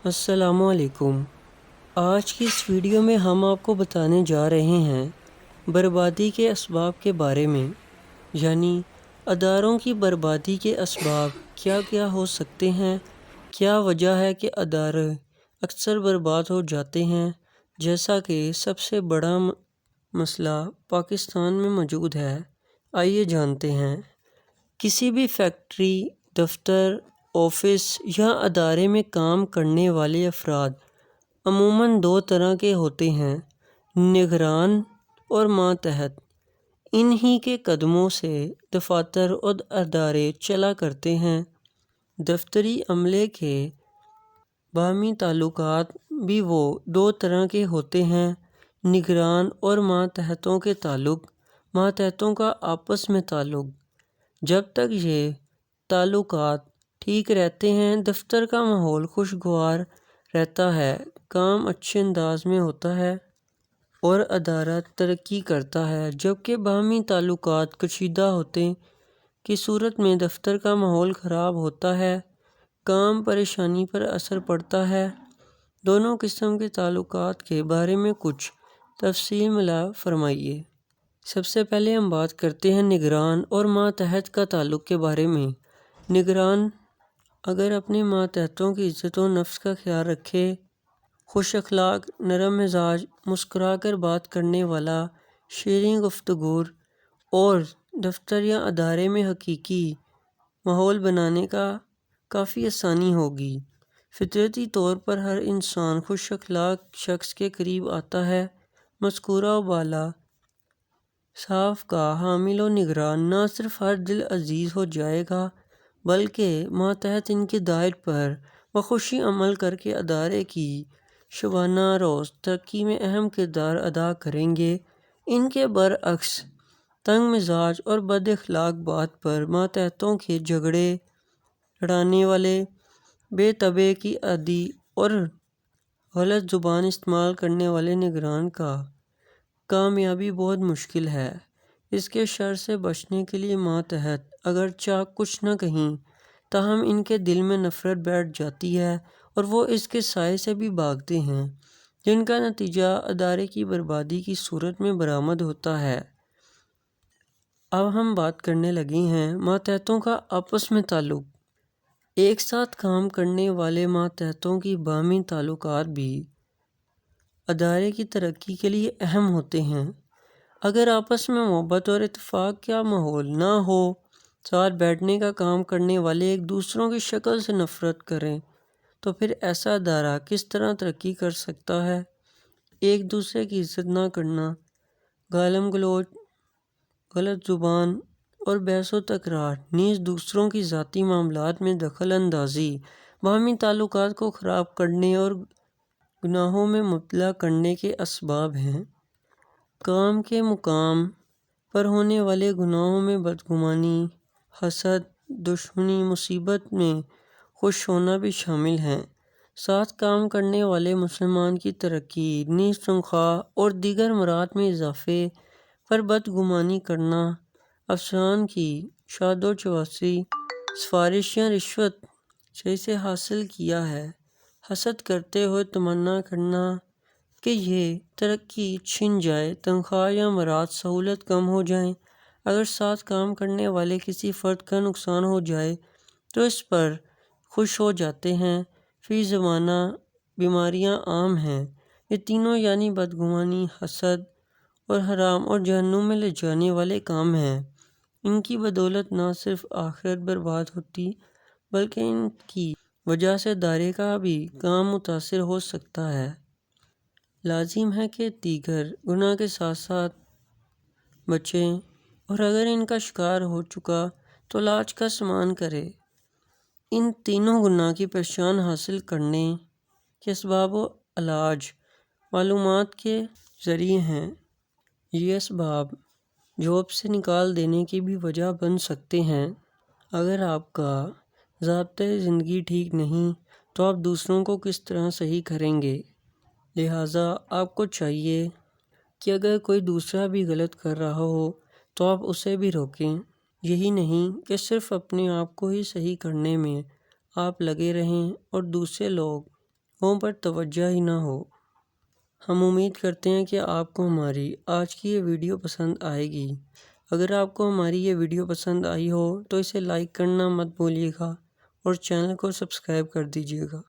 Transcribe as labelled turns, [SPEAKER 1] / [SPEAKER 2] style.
[SPEAKER 1] السلام علیکم۔ آج کی اس ویڈیو میں ہم آپ کو بتانے جا رہے ہیں بربادی کے اسباب کے بارے میں، یعنی اداروں کی بربادی کے اسباب کیا کیا ہو سکتے ہیں، کیا وجہ ہے کہ ادارے اکثر برباد ہو جاتے ہیں، جیسا کہ سب سے بڑا مسئلہ پاکستان میں موجود ہے۔ آئیے جانتے ہیں۔ کسی بھی فیکٹری، دفتر، آفس یا ادارے میں کام کرنے والے افراد عموماً دو طرح کے ہوتے ہیں: نگران اور ماتحت۔ انہی کے قدموں سے دفاتر اور ادارے چلا کرتے ہیں۔ دفتری عملے کے باہمی تعلقات بھی وہ دو طرح کے ہوتے ہیں: نگران اور ماتحتوں کے تعلق۔ ماتحتوں کا آپس میں تعلق۔ جب تک یہ تعلقات ٹھیک رہتے ہیں، دفتر کا ماحول خوشگوار رہتا ہے، کام اچھے انداز میں ہوتا ہے اور ادارہ ترقی کرتا ہے۔ جبکہ باہمی تعلقات کشیدہ ہونے کی صورت میں دفتر کا ماحول خراب ہوتا ہے، کام پریشانی پر اثر پڑتا ہے۔ دونوں قسم کے تعلقات کے بارے میں کچھ تفصیل ملا فرمائیے۔ سب سے پہلے ہم بات کرتے ہیں نگران اور ماتحت کا تعلق کے بارے میں۔ نگران اگر اپنے ماتحتوں کی عزت و نفس کا خیال رکھے، خوش اخلاق، نرم مزاج، مسکرا کر بات کرنے والا، شیریں گفتگو اور دفتر یا ادارے میں حقیقی ماحول بنانے کا کافی آسانی ہوگی۔ فطرتی طور پر ہر انسان خوش اخلاق شخص کے قریب آتا ہے۔ مذکورہ و بالا صفات کا حامل و نگران نہ صرف ہر دل عزیز ہو جائے گا بلکہ ماتحت ان کی ہدایت پر بخوشی عمل کر کے ادارے کی شبانہ روز ترقی میں اہم کردار ادا کریں گے۔ ان کے برعکس تنگ مزاج اور بد اخلاق بات پر ماتحتوں کے جھگڑے لڑانے والے، بے طبع کی عادی اور غلط زبان استعمال کرنے والے نگران کا کامیابی بہت مشکل ہے۔ اس کے شر سے بچنے کے لیے ماتحت اگرچہ کچھ نہ کہیں تاہم ان کے دل میں نفرت بیٹھ جاتی ہے اور وہ اس کے سائے سے بھی بھاگتے ہیں، جن کا نتیجہ ادارے کی بربادی کی صورت میں برآمد ہوتا ہے۔ اب ہم بات کرنے لگے ہیں ماتحتوں کا آپس میں تعلق۔ ایک ساتھ کام کرنے والے ماتحتوں کی باہمی تعلقات بھی ادارے کی ترقی کے لیے اہم ہوتے ہیں۔ اگر آپس میں محبت اور اتفاق کا ماحول نہ ہو، ساتھ بیٹھنے کا کام کرنے والے ایک دوسروں کی شکل سے نفرت کریں، تو پھر ایسا ادارہ کس طرح ترقی کر سکتا ہے؟ ایک دوسرے کی عزت نہ کرنا، گالم گلوچ، غلط زبان اور بحث و تکرار، نیز دوسروں کی ذاتی معاملات میں دخل اندازی باہمی تعلقات کو خراب کرنے اور گناہوں میں مبتلا کرنے کے اسباب ہیں۔ کام کے مقام پر ہونے والے گناہوں میں بدگمانی، حسد، دشمنی، مصیبت میں خوش ہونا بھی شامل ہیں۔ ساتھ کام کرنے والے مسلمان کی ترقی، نیز تنخواہ اور دیگر مراد میں اضافے پر بدگمانی کرنا، افسران کی شاد و چواسی، سفارش یا رشوت سے اسے حاصل کیا ہے، حسد کرتے ہوئے تمنا کرنا کہ یہ ترقی چھن جائے، تنخواہ یا مراد سہولت کم ہو جائیں۔ اگر ساتھ کام کرنے والے کسی فرد کا نقصان ہو جائے تو اس پر خوش ہو جاتے ہیں۔ فی زمانہ بیماریاں عام ہیں۔ یہ تینوں یعنی بدگمانی، حسد اور حرام اور جہنم میں لے جانے والے کام ہیں۔ ان کی بدولت نہ صرف آخرت برباد ہوتی بلکہ ان کی وجہ سے ادارے کا بھی کام متاثر ہو سکتا ہے۔ لازم ہے کہ دیگر گناہ کے ساتھ ساتھ بچیں اور اگر ان کا شکار ہو چکا تو علاج کا سامان کرے۔ ان تینوں گناہ کی پہچان حاصل کرنے کے اسباب و علاج معلومات کے ذریعے ہیں۔ یہ اسباب جاب سے نکال دینے کی بھی وجہ بن سکتے ہیں۔ اگر آپ کا ضابطۂ زندگی ٹھیک نہیں تو آپ دوسروں کو کس طرح صحیح کریں گے؟ لہٰذا آپ کو چاہیے کہ اگر کوئی دوسرا بھی غلط کر رہا ہو تو آپ اسے بھی روکیں۔ یہی نہیں کہ صرف اپنے آپ کو ہی صحیح کرنے میں آپ لگے رہیں اور دوسرے لوگ پر توجہ ہی نہ ہو۔ ہم امید کرتے ہیں کہ آپ کو ہماری آج کی یہ ویڈیو پسند آئے گی۔ اگر آپ کو ہماری یہ ویڈیو پسند آئی ہو تو اسے لائک کرنا مت بھولیے گا اور چینل کو سبسکرائب کر دیجیے گا۔